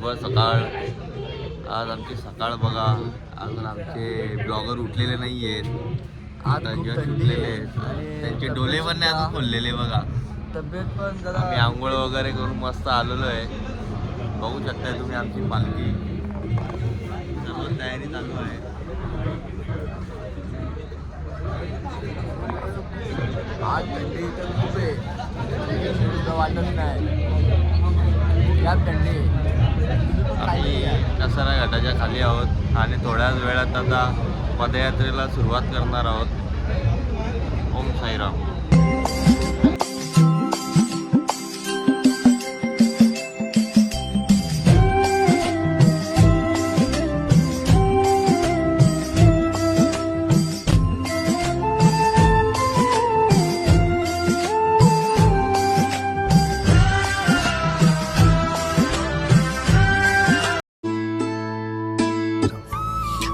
शुभ सकाळ. आज आमची सकाळ बघा. अजून आमचे ब्लॉगर उठलेले नाही आहेत. आता जस्ट उठलेले आहेत. त्यांचे डोले पण नाही अजून खोललेले बघा. तब्येत पण आम्ही आंघोळ वगैरे करून मस्त आलेलो आहे. बघू शकताय तुम्ही आमची पालखी. सर्व तयारी चालू आहे. आज थंडी तर खूप आहे. वाटत नाही या थंडी. आम्ही कसारा घाटाच्या खाली आहोत आणि थोड्याच वेळात आता पदयात्रेला सुरुवात करणार आहोत. ओम साईराम.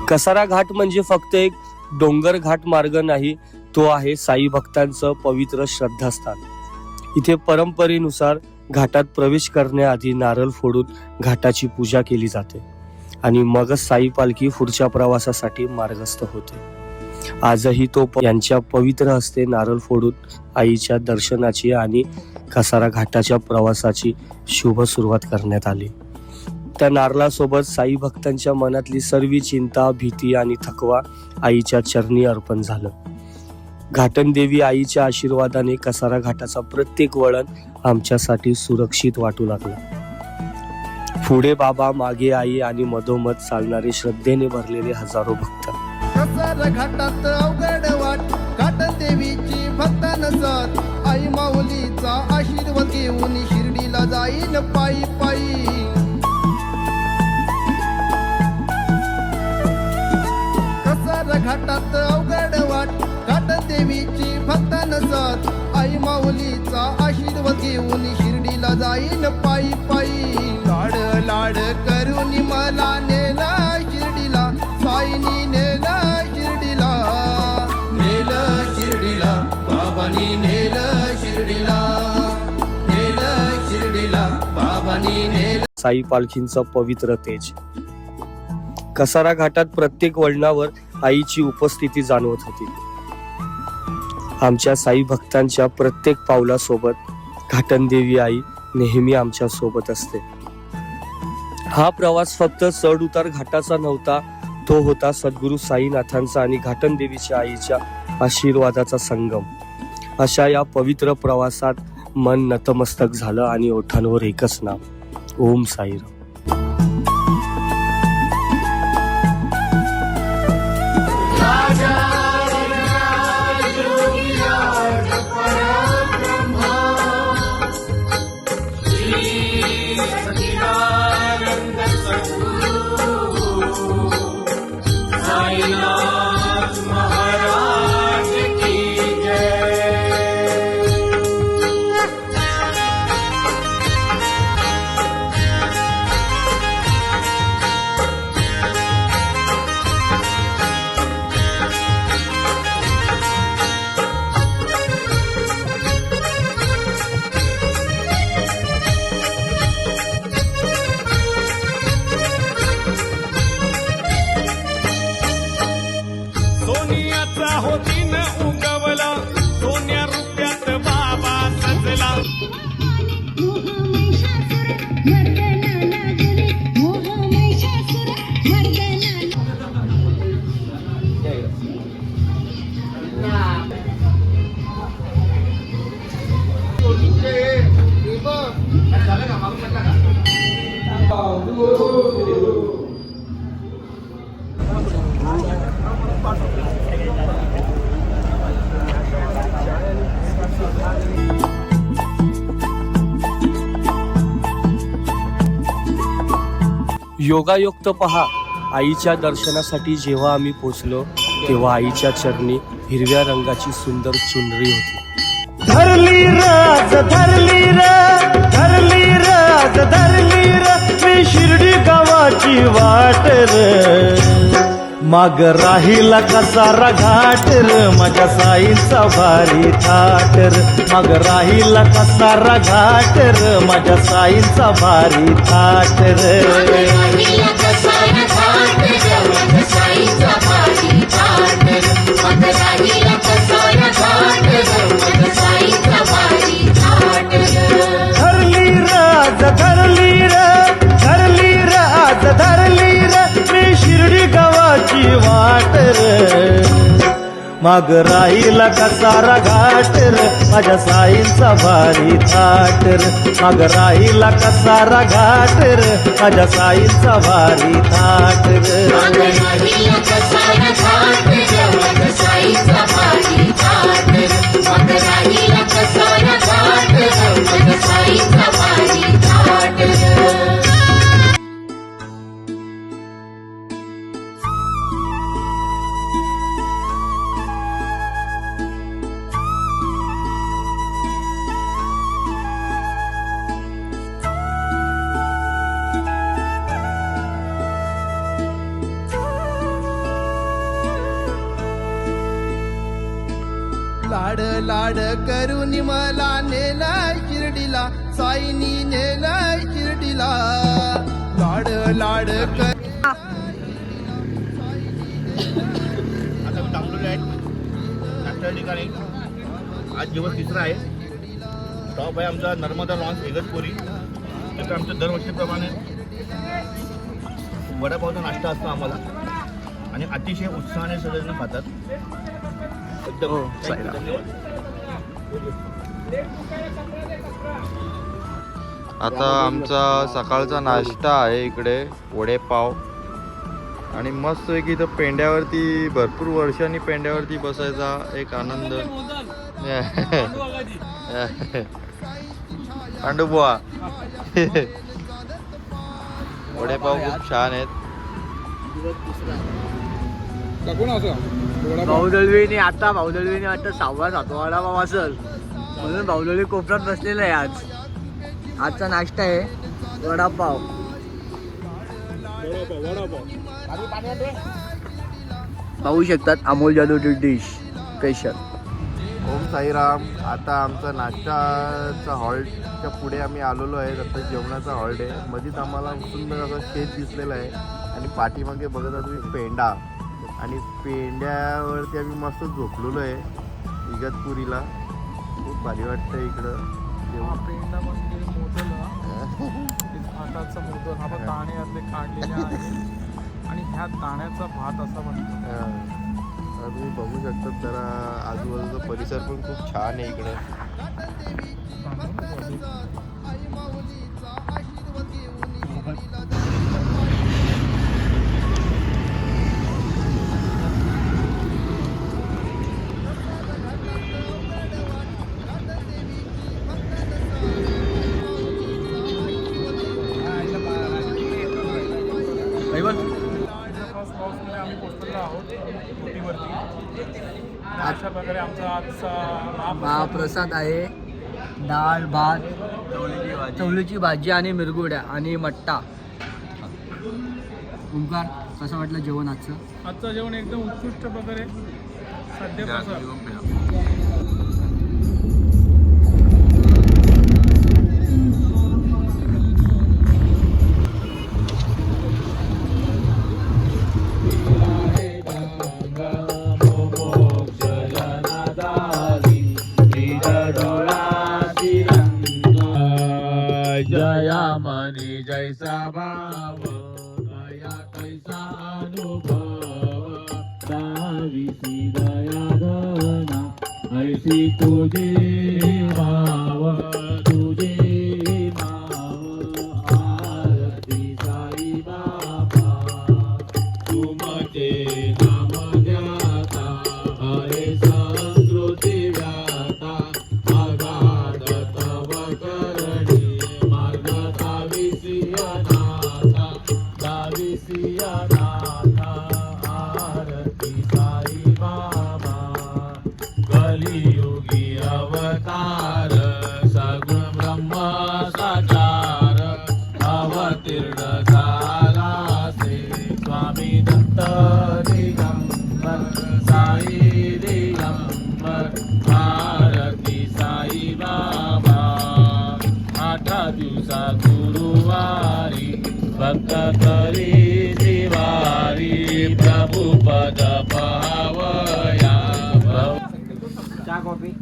कसारा घाट म्हणजे फक्त एक डोंगर घाट मार्ग नाही, तो आहे साई भक्तांचं पवित्र श्रद्धास्थान. इथे परंपरेनुसार घाटात प्रवेश करण्याआधी नारळ फोडून घाटाची पूजा केली जाते आणि मगच साई पालखी पुढच्या प्रवासासाठी मार्गस्थ होते. आजही तो यांच्या पवित्र हस्ते नारळ फोडून आईच्या दर्शनाची आणि कसारा घाटाच्या प्रवासाची शुभ सुरुवात करण्यात आली. त्या नारळासोबत साई भक्तांच्या मनातली सर्व चिंता, भीती आणि थकवा आईच्या चरणी अर्पण झालं. घाटन देवी आईच्या आशीर्वादाने कसारा घाटाचा प्रत्येक वळण आमच्यासाठी सुरक्षित वाटू लागला. पुढे बाबा, मागे आई आणि मधोमध चालणारे श्रद्धेने भरलेले हजारो भक्त. कसारा घाटात अवघड वाट, घाटन देवीची भक्तांना साथ. आई माऊलीचा आशीर्वाद घेऊन शिर्डीला जाईन पायी पायी. कसारा घाटात अवघड वाट, घाटन देवीची भक्तांना साथ. आई माऊलीचा आशीर्वाद घेऊन शिर्डीला जाईन पायी पायी. लाड लाड करून मला नेला शिर्डीला, साईनी नेला शिर्डीला. नेलं शिर्डीला बाबांनी, नेलं शिर्डीला, नेलं शिर्डीला बाबांनी नेलं. साई पालखींचं पवित्र तेज. कसारा घाटात प्रत्येक वळणावर आईची उपस्थिती जाणवत होती. आमच्या साई भक्तांच्या प्रत्येक पावलासोबत घाटन देवी आई नेहमी आमच्या सोबत असते. हा प्रवास फक्त चढ उतार घाटाचा नव्हता, तो होता सद्गुरू साईनाथांचा आणि घाटन देवीच्या आईच्या आशीर्वादाचा संगम. अशा या पवित्र प्रवासात मन नतमस्तक झालं आणि ओठांवर एकच नाव, ओम साईराम. योगायोग तर पहा, आईच्या दर्शनासाठी जेव्हा आम्ही पोचलो तेव्हा आईच्या चरणी हिरव्या रंगाची सुंदर चुनरी होती. धरली राज धरली र, धरली राज धरली र, मी शिर्डी गावाची वाट र. माग राहिला कसारा घाट र माझ्या साईंचा भारी थाट र माग राहिला कसारा घाट र माझ्या साईंचा भारी थाट र धरली राज धरली र धरली र आज धरली र मी शिर्डी गावाची वाट र माग राहिला कसारा घाट र माझ्या साईंचा भारी थाट र माग राहिला कसारा घाट र माझ्या साईंचा भारी थाट लाड लाड करून मला नेलाय शिर्डीला साईनी नेलाय शिर्डीला लाड लाड कर आता मी थांबलेलो आहे नाश्त्याच्या ठिकाणी. आज दिवस तिसरा आहे. स्टॉप आहे आमचा नर्मदा लॉन्स इगतपुरी. तिथे आमच्या दरवर्षीप्रमाणे वडापावचा नाश्ता असतो आम्हाला आणि अतिशय उत्साहाने सगळेजण खातात. एकदम धन्यवाद. आता आमचा सकाळचा नाश्ता आहे इकडे वडेपाव आणि मस्त आहे की इथं पेंड्यावरती भरपूर वर्षांनी पेंड्यावरती बसायचा एक आनंद. अंडुबुवा वडेपाव खूप छान आहेत. भाऊदळवीने आता वाटतं 6वा-7वा वडापाव असेल म्हणून भाऊदळवी कोपऱ्यात बसलेला आहे. आजचा नाश्ता आहे वडापाव. पाहू शकतात अमोल जाधवची डिश स्पेशल. ओम साईराम. आता आमचा नाश्ताचा हॉल्टच्या पुढे आम्ही आलेलो आहे. आता जेवणाचा हॉल्ट आहे. मध्येच आम्हाला सुंदर असा शेत दिसलेला आहे आणि पाठीमागे बघत आहात तुम्ही पेंडा आणि पेंड्यावरती आम्ही मस्त झोपलेलो आहे इगतपुरीला. खूप भारी वाटतं इकडं. पेंडा म्हणजे भाताचा मोदक हा दाणे यातले काढलेले आहेत आणि ह्या दाण्याचा भात असा बनतो. तुम्ही बघू शकता जरा आजूबाजूचा परिसर पण खूप छान आहे इकडं. आम्ही पोचलेलो आहोत बोटीवरती. अशा प्रकारे आमचा आजचा महाप्रसाद आहे. डाळ भात चवळीची भाजी आणि मिरगुड्या आणि मट्टा. ओंकार कसं वाटलं जेवण आजचं? आजचं जेवण एकदम उत्कृष्ट प्रकारे सध्या जया मनी जैसा भाव दया कैसा अनुभव दाविसी दया धना ऐसी तुझे भाव तुझे माव आरती साई बाबा तुमचे नाम ध्याता हरे संस्कृती व्याता अगाध तव करणी आरती साई बाबा कलियुगी अवतार करी दिवारी प्रभु पद पावया चहा कॉफी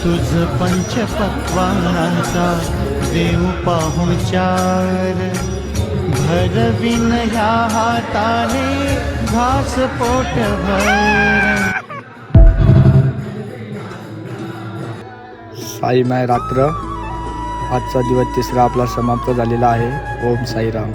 तुझ पंचपक्वानाचा देऊ पाहुणचार भरविन ह्या हाताने घास पोटभर. साई माय रात्र आजचा दिवस तिसरा आपला समाप्त झालेला आहे. ओम साईराम.